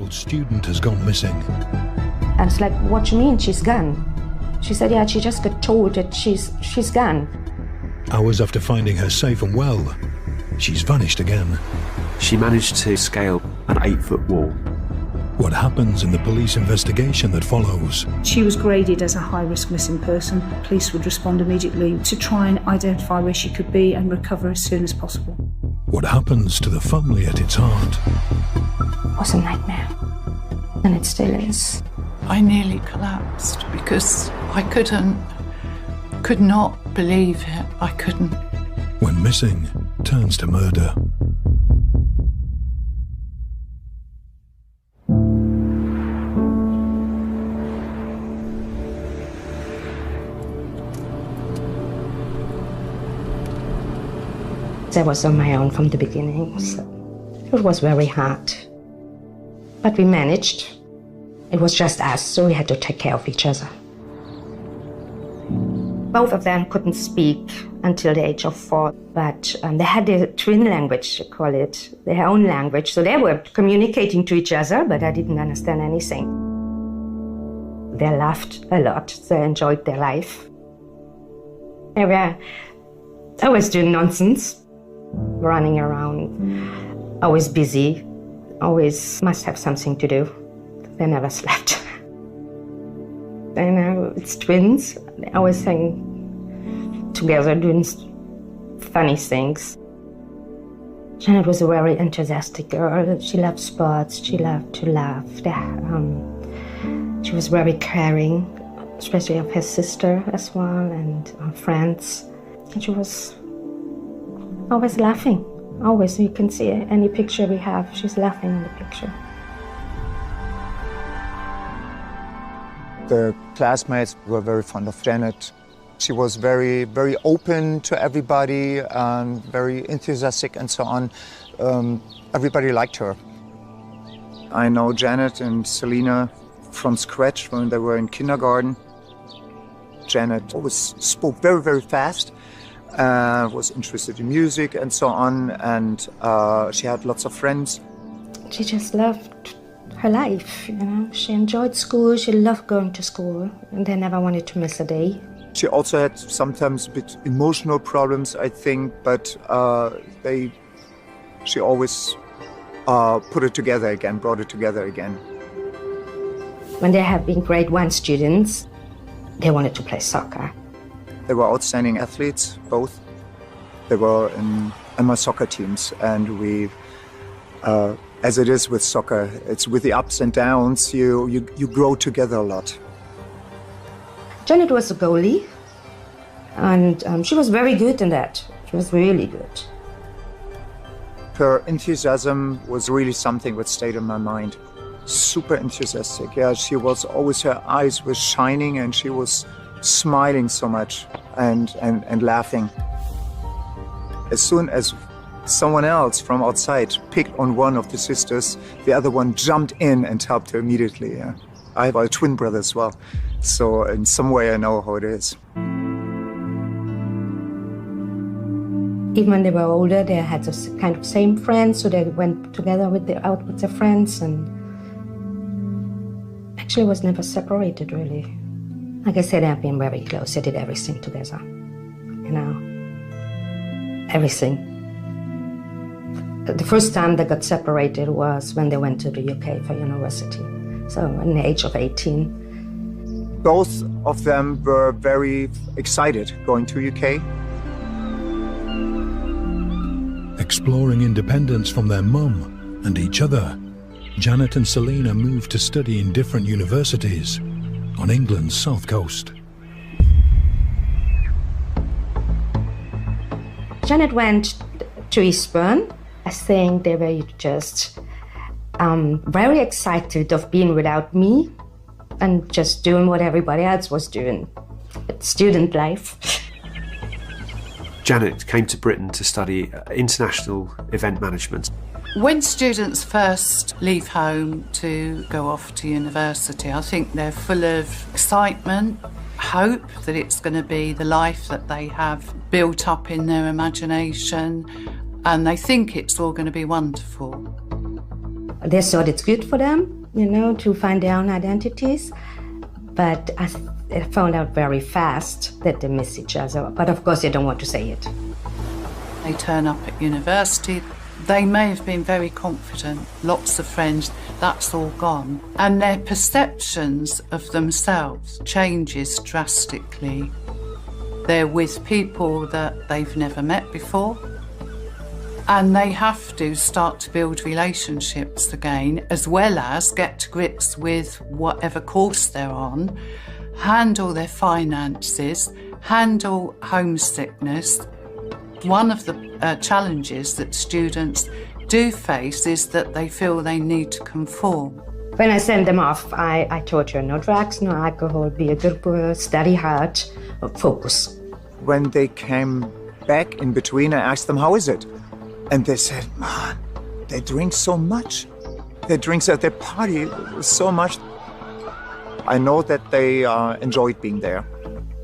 16-year-old student has gone missing. And it's like, what do you mean she's gone? She said, yeah, she just got told that she's gone. Hours after finding her safe and well, she's vanished again. She managed to scale an 8-foot wall. What happens in the police investigation that follows? She was graded as a high-risk missing person. Police would respond immediately to try and identify where she could be and recover as soon as possible. What happens to the family at its heart? It was a nightmare, and it still is. I nearly collapsed because I could not believe it. I couldn't. When missing turns to murder. I was on my own from the beginning, so it was very hard. But we managed. It was just us, so we had to take care of each other. Both of them couldn't speak until the age of 4, but they had their twin language, they call it, their own language. So they were communicating to each other, but I didn't understand anything. They laughed a lot, they enjoyed their life. They were always doing nonsense, running around, always busy, always must have something to do. They never slept. It's twins. They always hang together doing funny things. Janet was a very enthusiastic girl. She loved sports. She loved to laugh. She was very caring, especially of her sister as well and her friends. And she was always laughing. Always. You can see any picture we have, she's laughing in the picture. The classmates were very fond of Janet. She was very, very open to everybody and very enthusiastic and so on. Everybody liked her. I know Janet and Selina from scratch when they were in kindergarten. Janet always spoke very, very fast, was interested in music and so on, and she had lots of friends. She just loved her life, She enjoyed school, she loved going to school, and they never wanted to miss a day. She also had sometimes a bit emotional problems, I think, but she always put it together again, brought it together again. When they have been grade 1 students, they wanted to play soccer. They were outstanding athletes, both. They were in my soccer teams, and we, as it is with soccer, it's with the ups and downs, you grow together a lot. Janet was a goalie, and she was very good in that. She was really good. Her enthusiasm was really something that stayed in my mind. Super enthusiastic, yeah. She was always, her eyes were shining and she was smiling so much and laughing. As soon as someone else from outside picked on one of the sisters, the other one jumped in and helped her immediately. Yeah. I have a twin brother as well, so in some way I know how it is. Even when they were older, they had this kind of same friends, so they went together out with their friends, and actually was never separated, really. Like I said, they've been very close. They did everything together, everything. The first time they got separated was when they went to the UK for university, so at the age of 18. Both of them were very excited going to UK. Exploring independence from their mum and each other, Janet and Selina moved to study in different universities on England's south coast. Janet went to Eastbourne. I think they were just very excited of being without me and just doing what everybody else was doing. It's student life. Janet came to Britain to study international event management. When students first leave home to go off to university, I think they're full of excitement, hope that it's going to be the life that they have built up in their imagination, and they think it's all going to be wonderful. They thought it's good for them, to find their own identities. But I found out very fast that they miss each other. But of course, they don't want to say it. They turn up at university. They may have been very confident, lots of friends, that's all gone. And their perceptions of themselves changes drastically. They're with people that they've never met before. And they have to start to build relationships again, as well as get to grips with whatever course they're on, handle their finances, handle homesickness. One of the challenges that students do face is that they feel they need to conform. When I sent them off, I told her no drugs, no alcohol, be a good girl, study hard, focus. When they came back in between, I asked them, how is it? And they said, man, they drink so much. They drink at their party so much. I know that they enjoyed being there.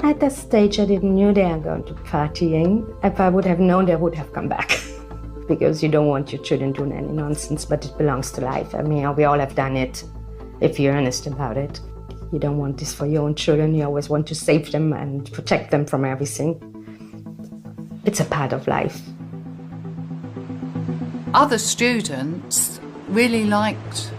At that stage, I didn't know they were going to partying. If I would have known, they would have come back. Because you don't want your children doing any nonsense, but it belongs to life. I mean, we all have done it, if you're honest about it. You don't want this for your own children. You always want to save them and protect them from everything. It's a part of life. Other students really liked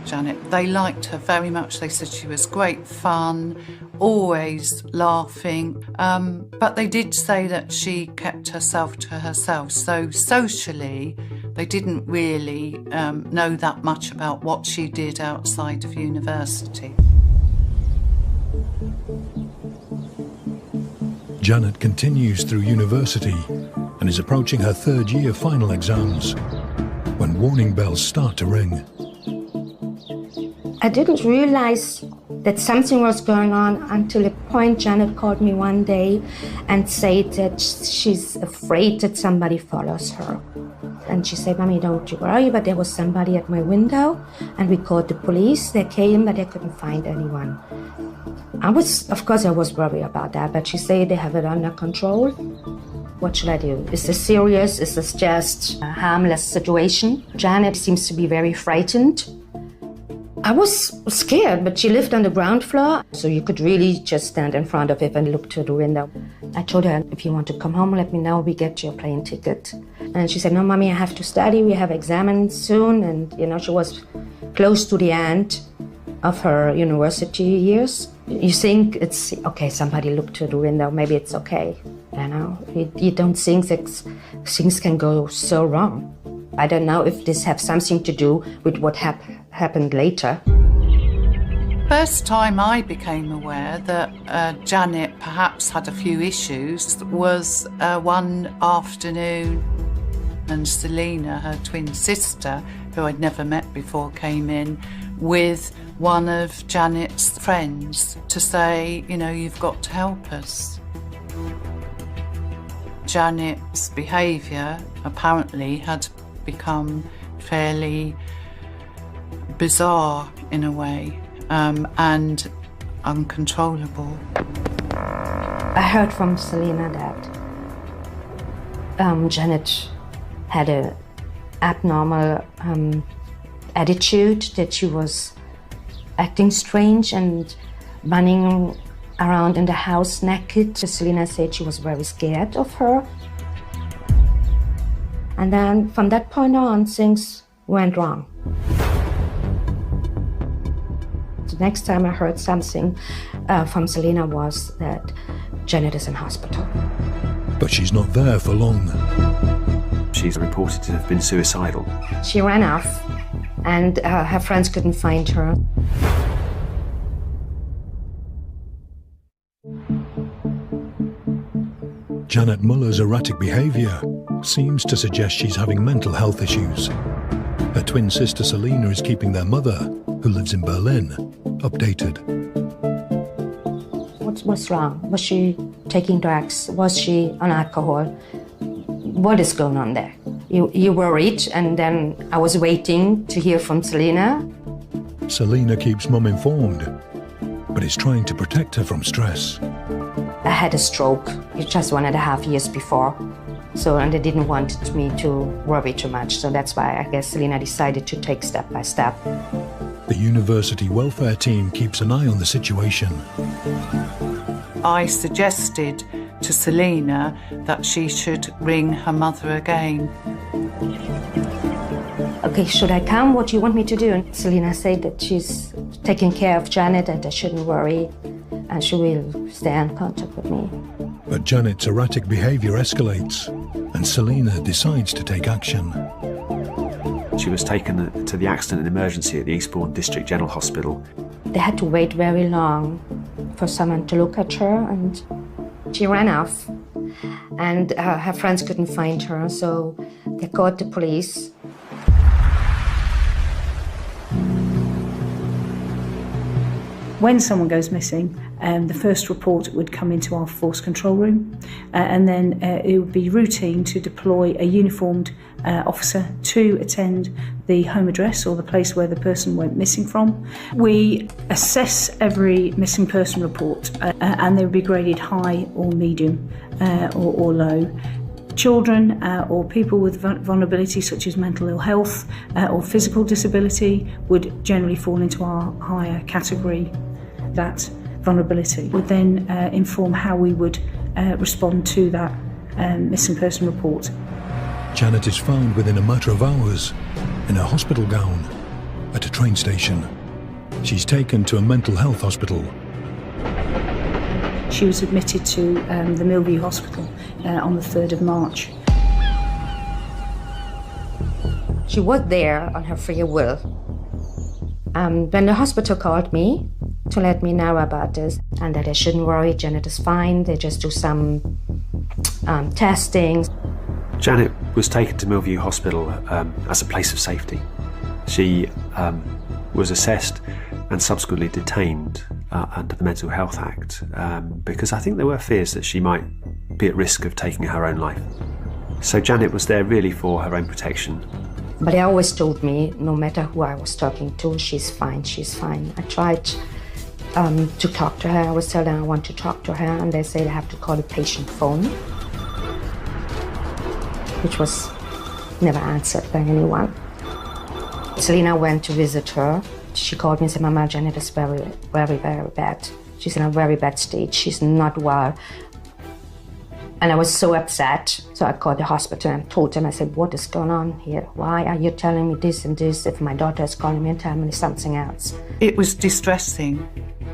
Janet. They liked her very much. They said she was great fun, always laughing. But they did say that she kept herself to herself. So socially, they didn't really know that much about what she did outside of university. Janet continues through university and is approaching her third-year final exams when warning bells start to ring. I didn't realize that something was going on until a point Janet called me one day and said that she's afraid that somebody follows her. And she said, Mommy, don't you worry, but there was somebody at my window, and we called the police. They came, but they couldn't find anyone. Of course I was worried about that, but she said they have it under control. What should I do? Is this serious? Is this just a harmless situation? Janet seems to be very frightened. I was scared, but she lived on the ground floor, so you could really just stand in front of it and look through the window. I told her, if you want to come home, let me know, we get you a plane ticket. And she said, no, Mommy, I have to study, we have exams soon. And, she was close to the end of her university years. You think it's, okay, somebody looked through the window, maybe it's okay. You don't think that things can go so wrong. I don't know if this has something to do with what happened later. First time I became aware that Janet perhaps had a few issues was one afternoon, and Selina, her twin sister, who I'd never met before, came in with one of Janet's friends to say, you've got to help us. Janet's behaviour apparently had become fairly bizarre in a way, and uncontrollable. I heard from Selina that Janet had an abnormal attitude, that she was acting strange and running around in the house naked. Selina said she was very scared of her. And then from that point on, things went wrong. The next time I heard something from Selina was that Janet is in hospital. But she's not there for long. She's reported to have been suicidal. She ran off, and her friends couldn't find her. Janet Muller's erratic behaviour seems to suggest she's having mental health issues. Her twin sister Selina is keeping their mother, who lives in Berlin, updated. What's wrong? Was she taking drugs? Was she on alcohol? What is going on there? You worried, and then I was waiting to hear from Selina. Selina keeps Mum informed, but is trying to protect her from stress. I had a stroke just 1.5 years before, So, and they didn't want me to worry too much. So that's why I guess Selena decided to take step by step. The university welfare team keeps an eye on the situation. I suggested to Selena that she should ring her mother again. Okay, should I come? What do you want me to do? And Selena said that she's taking care of Janet and I shouldn't worry, and she will stay in contact with me. But Janet's erratic behaviour escalates, and Selena decides to take action. She was taken to the accident and emergency at the Eastbourne District General Hospital. They had to wait very long for someone to look at her, and she ran off. And her friends couldn't find her, so they called the police. When someone goes missing, the first report would come into our force control room, and then it would be routine to deploy a uniformed officer to attend the home address or the place where the person went missing from. We assess every missing person report, and they would be graded high or medium or low. Children or people with vulnerability such as mental ill health or physical disability would generally fall into our higher category. That vulnerability would then inform how we would respond to that missing person report. Janet is found within a matter of hours in a hospital gown at a train station. She's taken to a mental health hospital. She was admitted to the Millview Hospital on the 3rd of March. She was there on her free will. When the hospital called me to let me know about this and that I shouldn't worry, Janet is fine, they just do some testing. Janet was taken to Millview Hospital as a place of safety. She was assessed and subsequently detained under the Mental Health Act because I think there were fears that she might be at risk of taking her own life. So Janet was there really for her own protection. But they always told me, no matter who I was talking to, she's fine, she's fine. I tried to talk to her. I was telling them I want to talk to her, and they said I have to call the patient phone, which was never answered by anyone. Selena went to visit her. She called me and said, Mama, Janet is very, very, very bad. She's in a very bad state. She's not well. And I was so upset. So I called the hospital and told them, I said, what is going on here? Why are you telling me this and this if my daughter is calling me and telling me something else? It was distressing.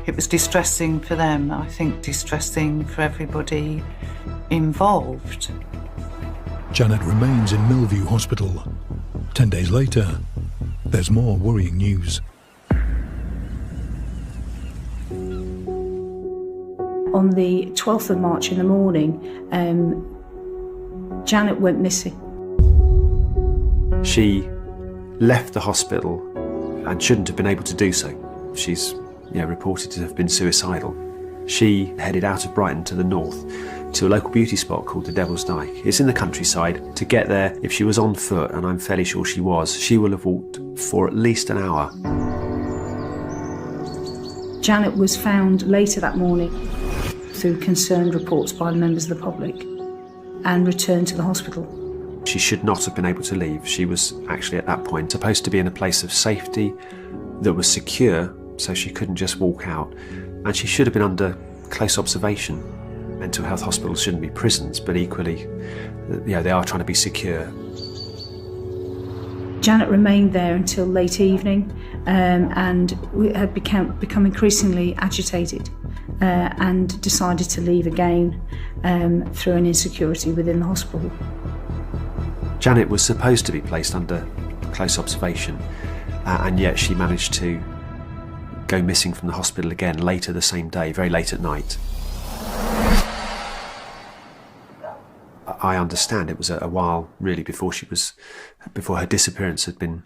It was distressing for them. I think distressing for everybody involved. Janet remains in Millview Hospital. 10 days later, there's more worrying news. On the 12th of March in the morning, Janet went missing. She left the hospital and shouldn't have been able to do so. She's reported to have been suicidal. She headed out of Brighton to the north to a local beauty spot called the Devil's Dyke. It's in the countryside. To get there, if she was on foot, and I'm fairly sure she was, she will have walked for at least an hour. Janet was found later that morning through concerned reports by members of the public and returned to the hospital. She should not have been able to leave. She was actually at that point supposed to be in a place of safety that was secure, so she couldn't just walk out. And she should have been under close observation. Mental health hospitals shouldn't be prisons, but equally, they are trying to be secure. Janet remained there until late evening and had become increasingly agitated and decided to leave again through an insecurity within the hospital. Janet was supposed to be placed under close observation, and yet she managed to go missing from the hospital again later the same day, very late at night. I understand it was a while really before her disappearance had been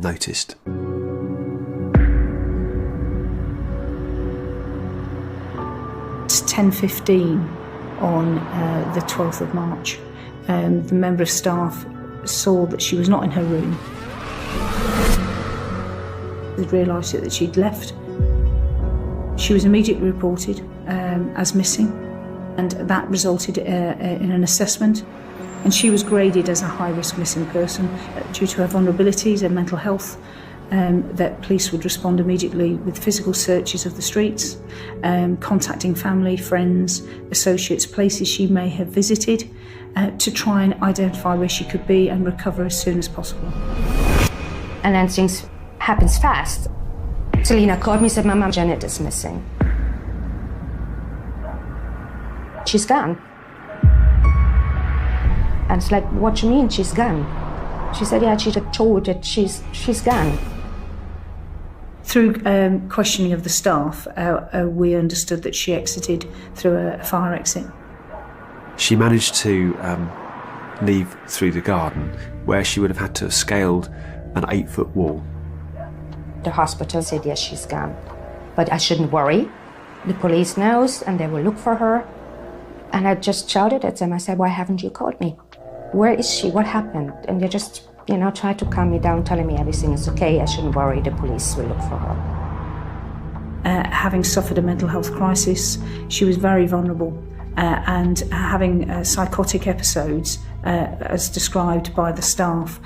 noticed. It's 10:15 on the 12th of March. The member of staff saw that she was not in her room. They realised that she'd left. She was immediately reported as missing, and that resulted in an assessment. And she was graded as a high-risk missing person due to her vulnerabilities and mental health. That police would respond immediately with physical searches of the streets, contacting family, friends, associates, places she may have visited, to try and identify where she could be and recover as soon as possible. And then things happens fast. Selina called me and said, Mama, Janet is missing. She's gone. And it's like, what do you mean she's gone? She said, yeah, she just told that she's gone. Through questioning of the staff, we understood that she exited through a fire exit. She managed to leave through the garden, where she would have had to have scaled an 8-foot wall. The hospital said, yes, she's gone. But I shouldn't worry. The police knows and they will look for her. And I just shouted at them. I said, why haven't you called me? Where is she? What happened? And they just, tried to calm me down, telling me everything is okay. I shouldn't worry. The police will look for her. Having suffered a mental health crisis, she was very vulnerable. And having psychotic episodes, as described by the staff,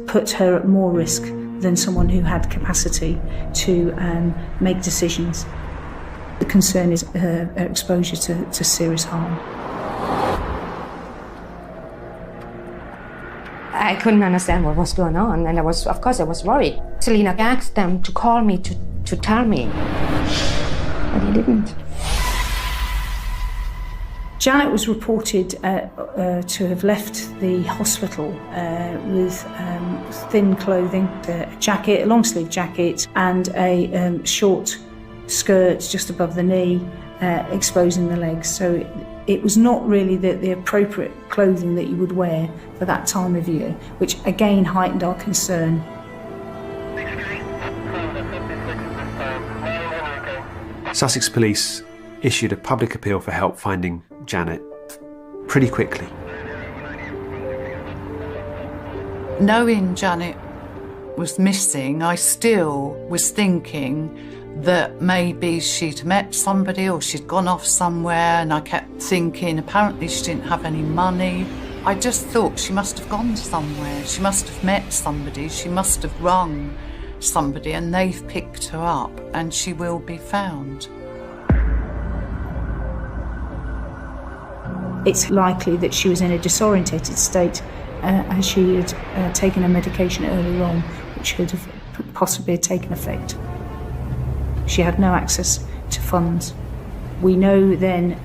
put her at more risk than someone who had capacity to make decisions. The concern is her exposure to serious harm. I couldn't understand what was going on, and I was worried. Selina asked them to call me to tell me, but he didn't. Janet was reported to have left the hospital with thin clothing, a long-sleeve jacket, and a short skirt just above the knee, exposing the legs. So it was not really the appropriate clothing that you would wear for that time of year, which again heightened our concern. Sussex Police issued a public appeal for help finding Janet pretty quickly. Knowing Janet was missing, I still was thinking that maybe she'd met somebody or she'd gone off somewhere, and I kept thinking apparently she didn't have any money. I just thought she must have gone somewhere, she must have met somebody, she must have rung somebody and they've picked her up and she will be found. It's likely that she was in a disorientated state as she had taken a medication earlier on, which could have possibly taken effect. She had no access to funds. We know then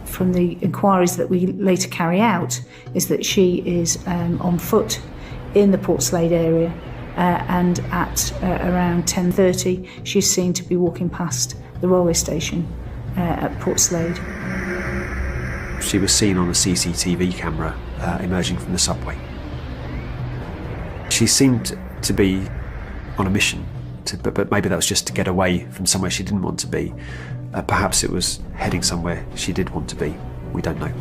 from the inquiries that we later carry out is that she is on foot in the Portslade area, and at around 10:30 she's seen to be walking past the railway station at Portslade. She was seen on a CCTV camera emerging from the subway. She seemed to be on a mission, but maybe that was just to get away from somewhere she didn't want to be. Perhaps it was heading somewhere she did want to be. We don't know.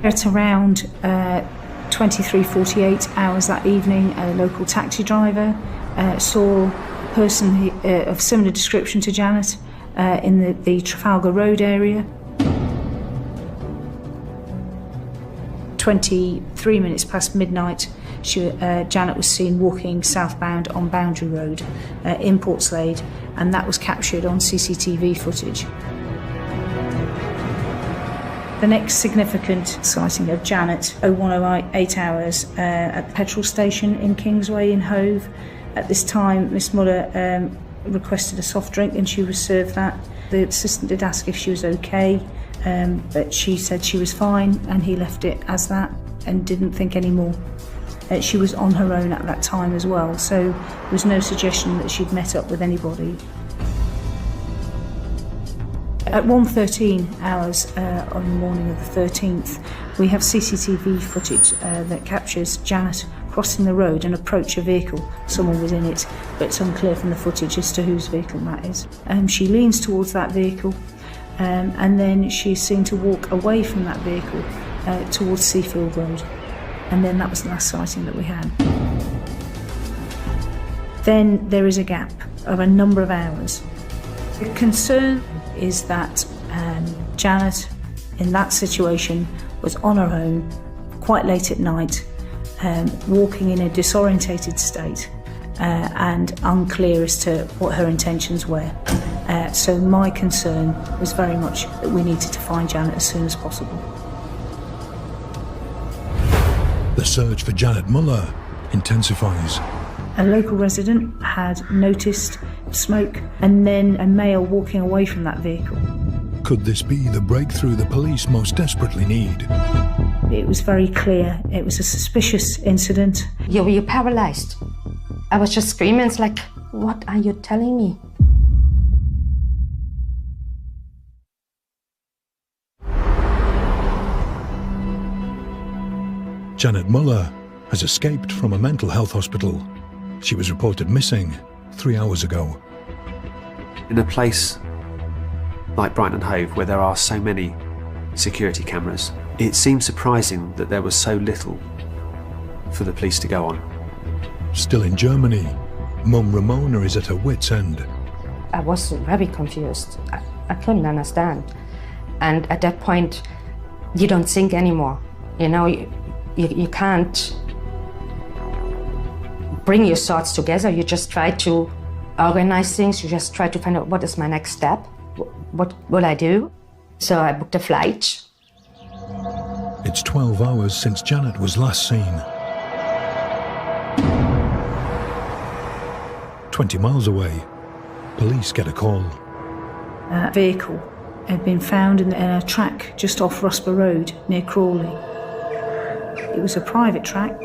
At around 23:48 hours that evening, a local taxi driver saw a person of similar description to Janet in the Trafalgar Road area. 23 minutes past midnight, Janet was seen walking southbound on Boundary Road in Portslade, and that was captured on CCTV footage. The next significant sighting of Janet, 01:08 hours, at the petrol station in Kingsway in Hove. At this time, Miss Muller requested a soft drink and she was served that. The assistant did ask if she was okay, but she said she was fine, and he left it as that and didn't think any more. She was on her own at that time as well, so there was no suggestion that she'd met up with anybody. At 1:13 hours on the morning of the 13th, we have CCTV footage that captures Janet crossing the road and approach a vehicle. Someone was in it, but it's unclear from the footage as to whose vehicle that is. She leans towards that vehicle, and then she's seen to walk away from that vehicle towards Seafield Road. And then that was the last sighting that we had. Then there is a gap of a number of hours. The concern is that Janet in that situation was on her own, quite late at night, walking in a disorientated state and unclear as to what her intentions were. So my concern was very much that we needed to find Janet as soon as possible. The search for Janet Muller intensifies. A local resident had noticed smoke and then a male walking away from that vehicle. Could this be the breakthrough the police most desperately need? It was very clear it was a suspicious incident. You're paralyzed. I was just screaming. It's like, what are you telling me? Janet Muller has escaped from a mental health hospital. She was reported missing 3 hours ago. In a place like Brighton and Hove, where there are so many security cameras, it seems surprising that there was so little for the police to go on. Still in Germany, Mum Ramona is at her wit's end. I was very confused. I couldn't understand. And at that point, you don't think anymore. You know, you can't bring your thoughts together. You just try to organize things. You just try to find out what is my next step. What will I do? So I booked a flight. It's 12 hours since Janet was last seen. 20 miles away, police get a call. A vehicle had been found in a track just off Rusper Road near Crawley. It was a private track.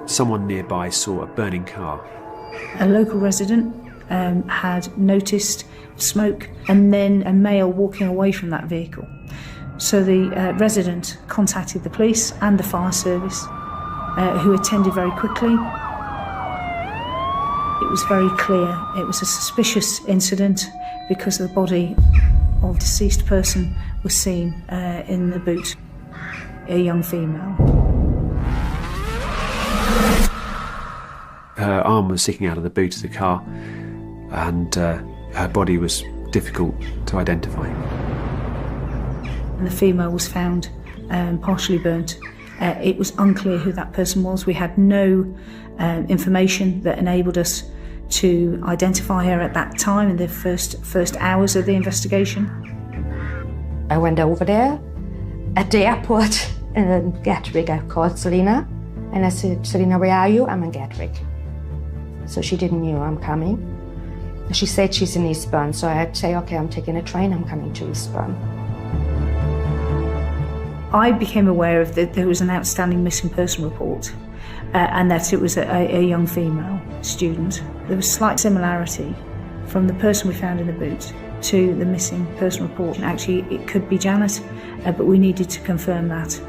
Someone nearby saw a burning car. A local resident had noticed smoke and then a male walking away from that vehicle. So the resident contacted the police and the fire service, who attended very quickly. It was very clear it was a suspicious incident because the body of a deceased person was seen in the boot, a young female. Her arm was sticking out of the boot of the car, and her body was difficult to identify. And the female was found partially burnt. It was unclear who that person was. We had no information that enabled us to identify her at that time in the first hours of the investigation. I went over there. At the airport in Gatwick, I called Selina and I said, Selina, where are you? I'm in Gatwick. So she didn't know I'm coming. She said she's in Eastbourne, so I'd say, okay, I'm taking a train, I'm coming to Eastbourne. I became aware of that there was an outstanding missing person report and that it was a young female student. There was slight similarity from the person we found in the boot to the missing person report. And actually, it could be Janet, but we needed to confirm that.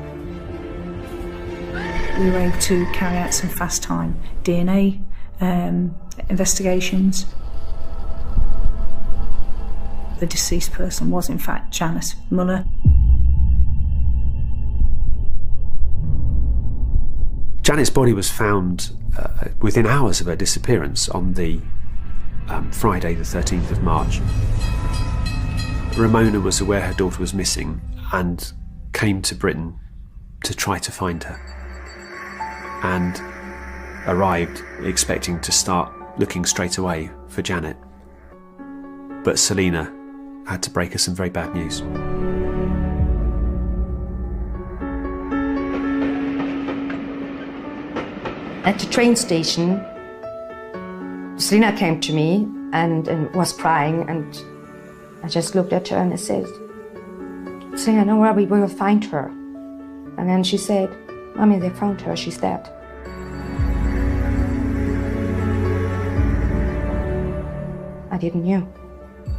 We were able to carry out some fast time DNA investigations. The deceased person was in fact Janet Muller. Janet's body was found within hours of her disappearance on the Friday the 13th of March. Ramona was aware her daughter was missing and came to Britain to try to find her, and arrived expecting to start looking straight away for Janet. But Selina had to break her some very bad news. At the train station, Selina came to me and was crying, and I just looked at her and I said, Selina, don't worry, we will find her. And then she said, Mommy, they found her, she's dead. I didn't know.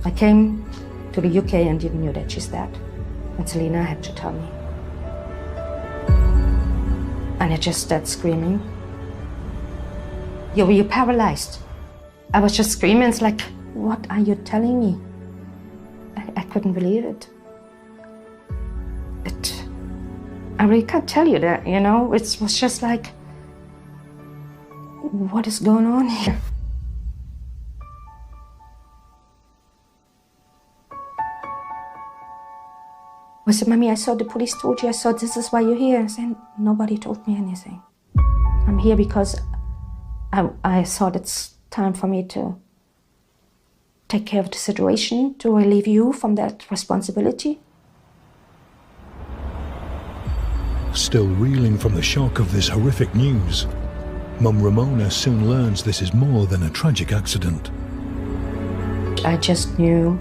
I came to the UK and didn't know that she's dead. And Selina had to tell me. And I just started screaming. You're paralyzed. I was just screaming. It's like, what are you telling me? I couldn't believe it. I really can't tell you that, you know? It was just like, what is going on here? I said, Mummy, I saw the police told you, I saw this is why you're here. I said, nobody told me anything. I'm here because I thought it's time for me to take care of the situation, to relieve you from that responsibility. Still reeling from the shock of this horrific news, Mum Ramona soon learns this is more than a tragic accident. I just knew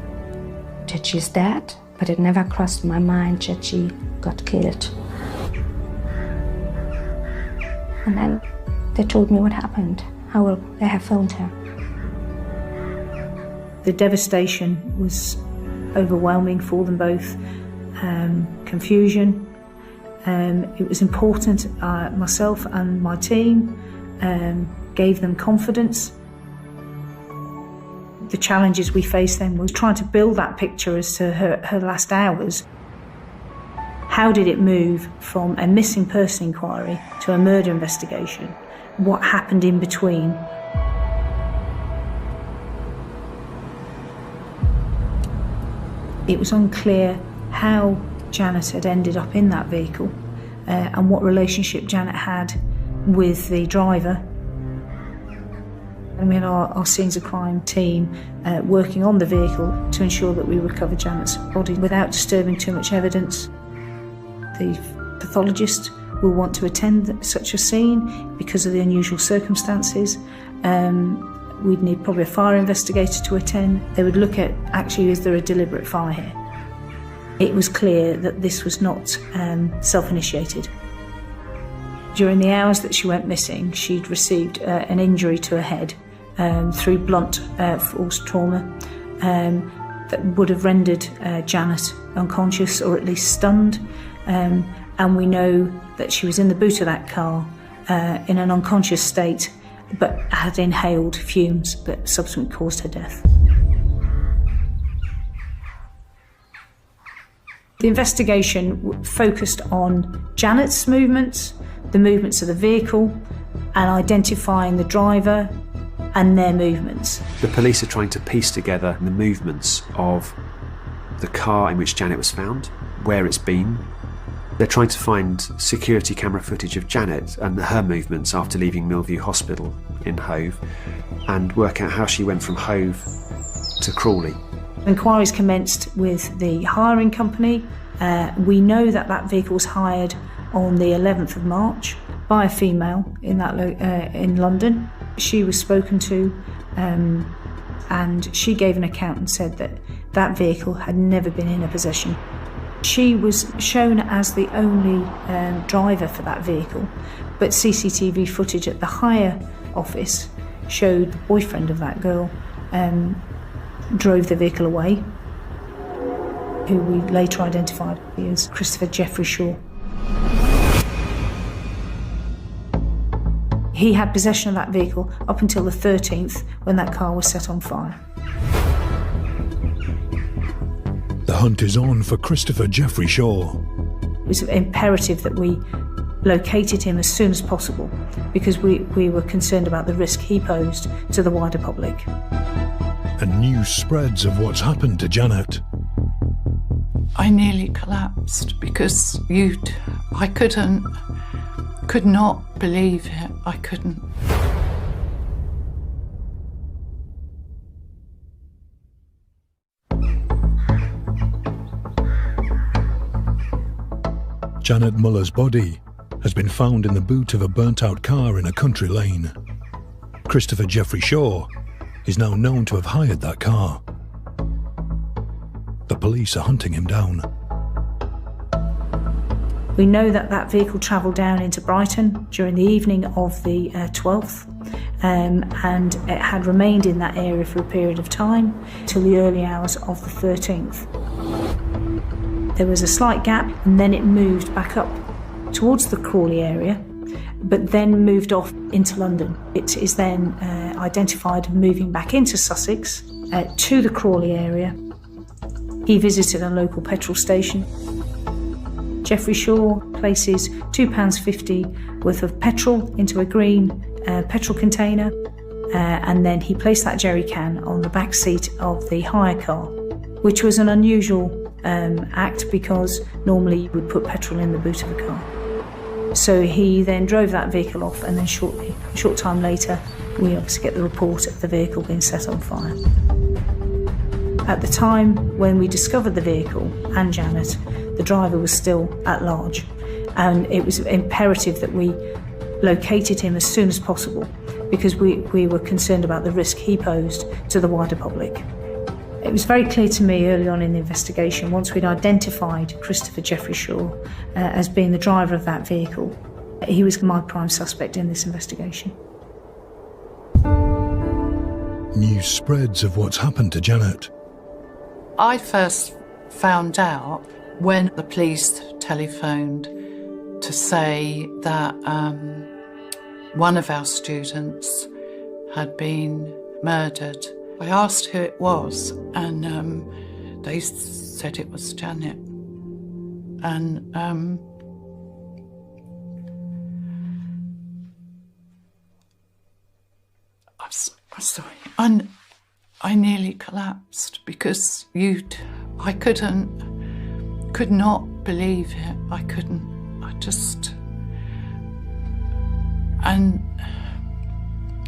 that she's dead, but it never crossed my mind that she got killed. And then they told me what happened, how they have found her. The devastation was overwhelming for them both. Confusion. It was important, myself and my team gave them confidence. The challenges we faced then was trying to build that picture as to her last hours. How did it move from a missing person inquiry to a murder investigation? What happened in between? It was unclear how Janet had ended up in that vehicle and what relationship Janet had with the driver. And we had our scenes of crime team working on the vehicle to ensure that we recovered Janet's body without disturbing too much evidence. The pathologist will want to attend such a scene because of the unusual circumstances. We'd need probably a fire investigator to attend. They would look at, actually, is there a deliberate fire here? It was clear that this was not self-initiated. During the hours that she went missing, she'd received an injury to her head through blunt force trauma that would have rendered Janet unconscious or at least stunned. And we know that she was in the boot of that car in an unconscious state, but had inhaled fumes that subsequently caused her death. The investigation focused on Janet's movements, the movements of the vehicle, and identifying the driver and their movements. The police are trying to piece together the movements of the car in which Janet was found, where it's been. They're trying to find security camera footage of Janet and her movements after leaving Millview Hospital in Hove, and work out how she went from Hove to Crawley. Inquiries commenced with the hiring company. We know that that vehicle was hired on the 11th of March by a female in London. She was spoken to and she gave an account and said that that vehicle had never been in her possession. She was shown as the only driver for that vehicle, but CCTV footage at the hire office showed the boyfriend of that girl drove the vehicle away, who we later identified as Christopher Jeffrey Shaw. He had possession of that vehicle up until the 13th, when that car was set on fire. The hunt is on for Christopher Jeffrey Shaw. It was imperative that we located him as soon as possible because we were concerned about the risk he posed to the wider public. And news spreads of what's happened to Janet. I nearly collapsed because I could not believe it. I couldn't. Janet Muller's body has been found in the boot of a burnt-out car in a country lane. Christopher Jeffrey Shaw is now known to have hired that car. The police are hunting him down. We know that that vehicle travelled down into Brighton during the evening of the 12th, and it had remained in that area for a period of time till the early hours of the 13th. There was a slight gap and then it moved back up towards the Crawley area, but then moved off into London. It is then identified moving back into Sussex to the Crawley area. He visited a local petrol station. Jeffrey Shaw places £2.50 worth of petrol into a green petrol container, and then he placed that jerry can on the back seat of the hire car, which was an unusual act, because normally you would put petrol in the boot of a car. So he then drove that vehicle off, and then a short time later, we obviously get the report of the vehicle being set on fire. At the time when we discovered the vehicle and Janet, the driver was still at large, and it was imperative that we located him as soon as possible, because we were concerned about the risk he posed to the wider public. It was very clear to me early on in the investigation, once we'd identified Christopher Jeffrey Shaw as being the driver of that vehicle, he was my prime suspect in this investigation. News spreads of what's happened to Janet. I first found out when the police telephoned to say that one of our students had been murdered. I asked who it was, and they said it was Janet. And I'm sorry. I nearly collapsed because I could not believe it. I couldn't. And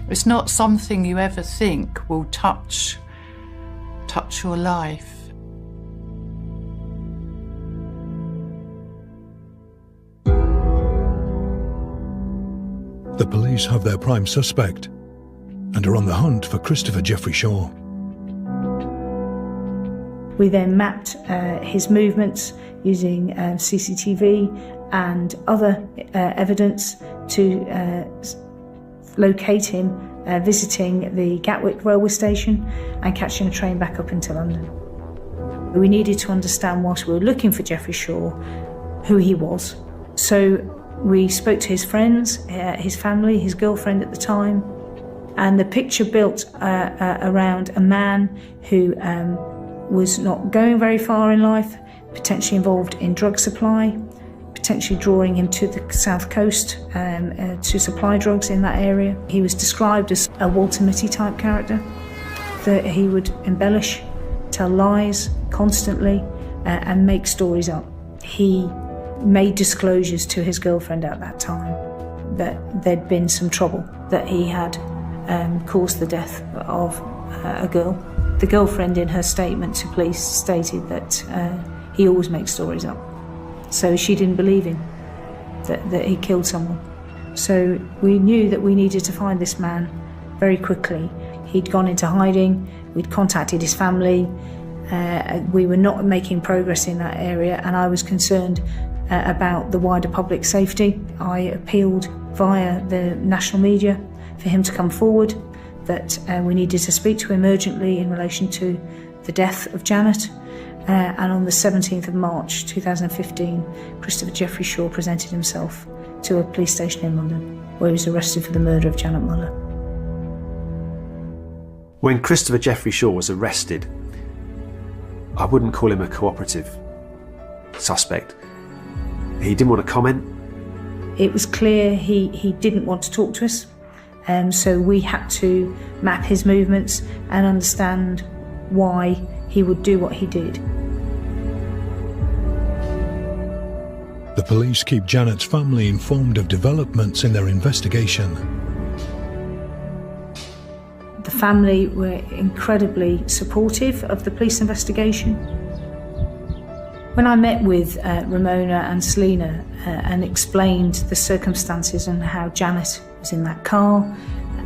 it's not something you ever think will touch your life. The police have their prime suspect and are on the hunt for Christopher Jeffrey Shaw. We then mapped his movements using CCTV and other evidence to locate him visiting the Gatwick railway station and catching a train back up into London. We needed to understand, whilst we were looking for Jeffrey Shaw, who he was. So we spoke to his friends, his family, his girlfriend at the time, and the picture built around a man who was not going very far in life, potentially involved in drug supply, potentially drawing him to the south coast to supply drugs in that area. He was described as a Walter Mitty type character, that he would embellish, tell lies constantly, and make stories up. He made disclosures to his girlfriend at that time that there'd been some trouble, that he had caused the death of a girl. The girlfriend, in her statement to police, stated that he always makes stories up. So she didn't believe him, that he killed someone. So we knew that we needed to find this man very quickly. He'd gone into hiding, we'd contacted his family, we were not making progress in that area, and I was concerned about the wider public safety. I appealed via the national media for him to come forward, that we needed to speak to him urgently in relation to the death of Janet. And on the 17th of March 2015, Christopher Jeffrey Shaw presented himself to a police station in London, where he was arrested for the murder of Janet Muller. When Christopher Jeffrey Shaw was arrested, I wouldn't call him a cooperative suspect. He didn't want to comment. It was clear he didn't want to talk to us, so we had to map his movements and understand why he would do what he did. The police keep Janet's family informed of developments in their investigation. The family were incredibly supportive of the police investigation. When I met with Ramona and Selena and explained the circumstances and how Janet was in that car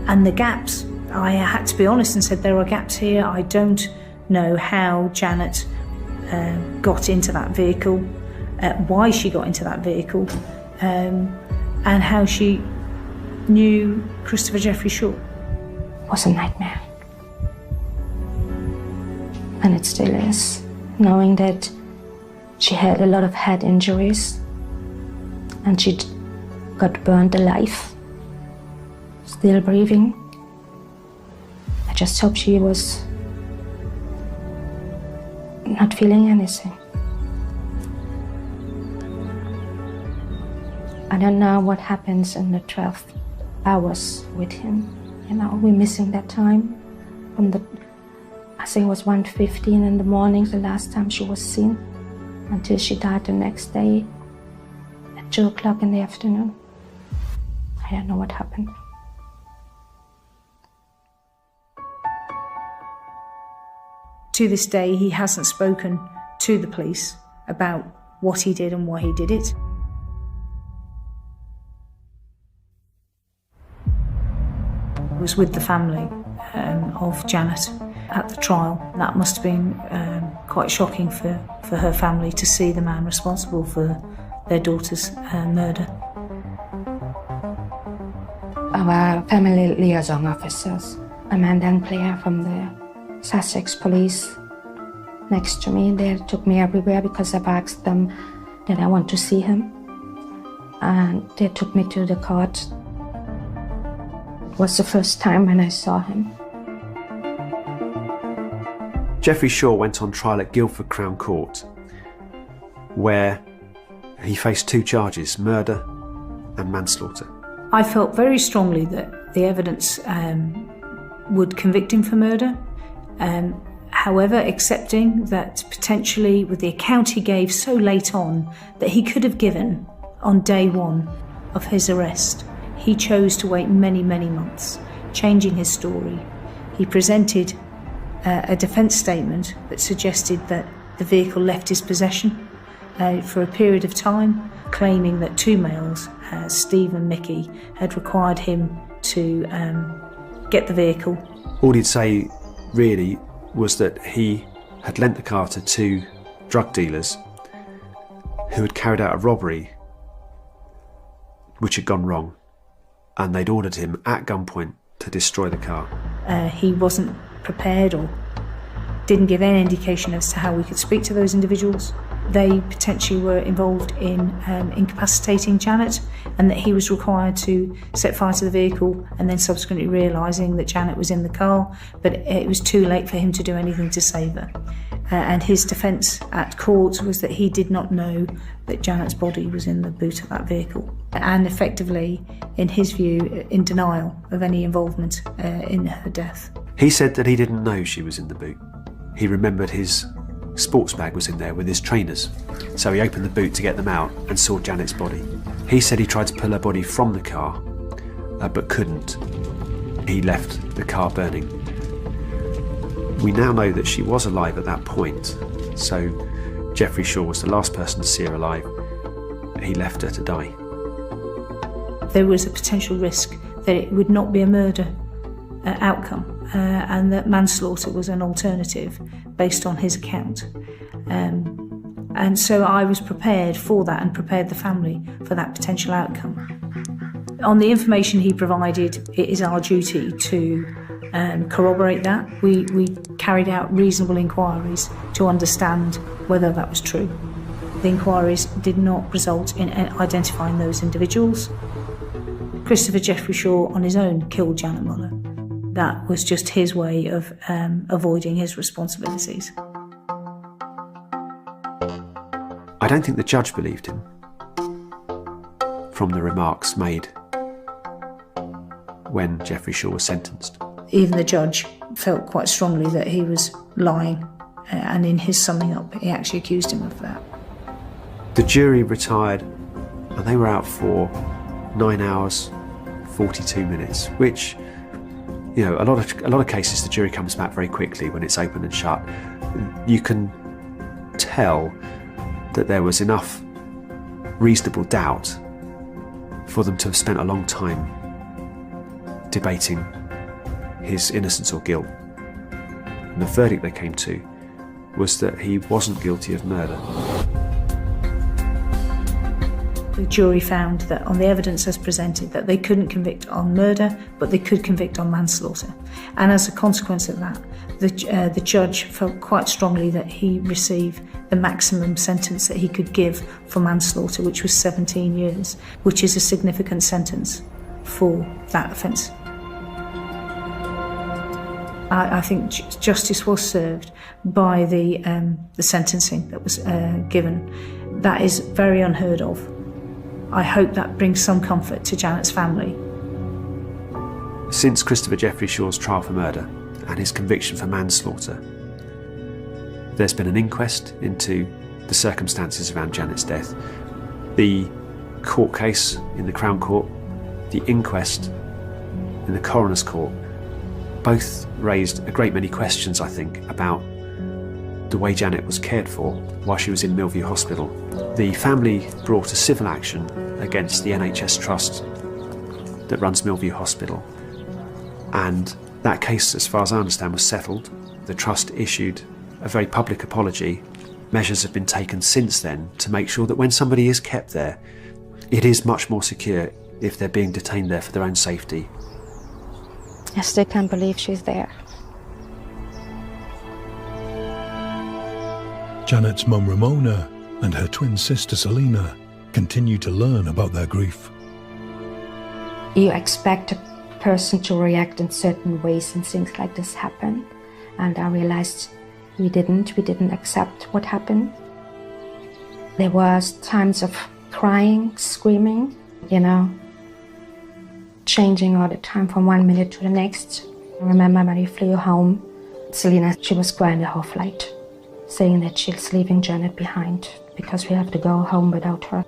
and the gaps, I had to be honest and said, there are gaps here. I don't know how Janet got into that vehicle, why she got into that vehicle, and how she knew Christopher Jeffrey Shaw. It was a nightmare. And it still is, knowing that she had a lot of head injuries and she got burned alive, still breathing. I just hope she was not feeling anything. I don't know what happens in the 12 hours with him. You know, we're missing that time from I think it was 1:15 in the morning, the last time she was seen. until she died the next day at 2 o'clock in the afternoon. I don't know what happened. To this day, he hasn't spoken to the police about what he did and why he did it. I was with the family of Janet at the trial. That must have been quite shocking for her family to see the man responsible for their daughter's murder. Our family liaison officers, Amanda and Claire from the Sussex police, next to me, they took me everywhere because I've asked them that I want to see him. And they took me to the court. It was the first time when I saw him. Geoffrey Shaw went on trial at Guildford Crown Court, where he faced 2 charges, murder and manslaughter. I felt very strongly that the evidence would convict him for murder. However, accepting that potentially with the account he gave so late on that he could have given on day 1 of his arrest, he chose to wait many, many months, changing his story. He presented a defence statement that suggested that the vehicle left his possession for a period of time, claiming that 2 males, Steve and Mickey, had required him to get the vehicle. All he'd say really was that he had lent the car to 2 drug dealers who had carried out a robbery which had gone wrong, and they'd ordered him at gunpoint to destroy the car. He wasn't prepared or didn't give any indication as to how we could speak to those individuals. They potentially were involved in incapacitating Janet, and that he was required to set fire to the vehicle, and then subsequently realising that Janet was in the car, but it was too late for him to do anything to save her. And his defence at court was that he did not know that Janet's body was in the boot of that vehicle, and effectively, in his view, in denial of any involvement in her death. He said that he didn't know she was in the boot. He remembered his sports bag was in there with his trainers, so he opened the boot to get them out and saw Janet's body. He said he tried to pull her body from the car, but couldn't. He left the car burning. We now know that she was alive at that point, so Geoffrey Shaw was the last person to see her alive. He left her to die. There was a potential risk that it would not be a murder outcome, and that manslaughter was an alternative based on his account. And so I was prepared for that and prepared the family for that potential outcome. On the information he provided, it is our duty to corroborate that. We carried out reasonable inquiries to understand whether that was true. The inquiries did not result in identifying those individuals. Christopher Geoffrey Shaw on his own killed Janet Muller. That was just his way of avoiding his responsibilities. I don't think the judge believed him from the remarks made when Geoffrey Shaw was sentenced. Even the judge felt quite strongly that he was lying, and in his summing up, he actually accused him of that. The jury retired, and they were out for 9 hours, 42 minutes, which, you know, a lot of cases the jury comes back very quickly when it's open and shut. You can tell that there was enough reasonable doubt for them to have spent a long time debating his innocence or guilt. And the verdict they came to was that he wasn't guilty of murder. The jury found that on the evidence as presented that they couldn't convict on murder, but they could convict on manslaughter. And as a consequence of that, the judge felt quite strongly that he received the maximum sentence that he could give for manslaughter, which was 17 years, which is a significant sentence for that offence. I think justice was served by the sentencing that was given. That is very unheard of. I hope that brings some comfort to Janet's family. Since Christopher Geoffrey Shaw's trial for murder and his conviction for manslaughter, there's been an inquest into the circumstances around Janet's death. The court case in the Crown Court, the inquest in the Coroner's Court, both raised a great many questions, I think, about the way Janet was cared for while she was in Millview Hospital. The family brought a civil action against the NHS Trust that runs Millview Hospital, and that case, as far as I understand, was settled. The Trust issued a very public apology. Measures have been taken since then to make sure that when somebody is kept there, it is much more secure if they're being detained there for their own safety. I still can't believe she's there. Janet's mum Ramona and her twin sister Selina continue to learn about their grief. You expect a person to react in certain ways and things like this happen. And I realized we didn't accept what happened. There was times of crying, screaming, changing all the time from one minute to the next. I remember when we flew home, Selina, she was crying the whole flight, saying that she's leaving Janet behind because we have to go home without her.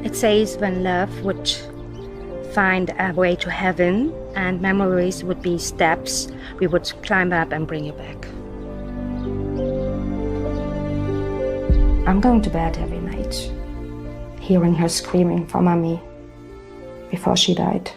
It says when love would find a way to heaven and memories would be steps, we would climb up and bring you back. I'm going to bed every night, hearing her screaming for mommy before she died.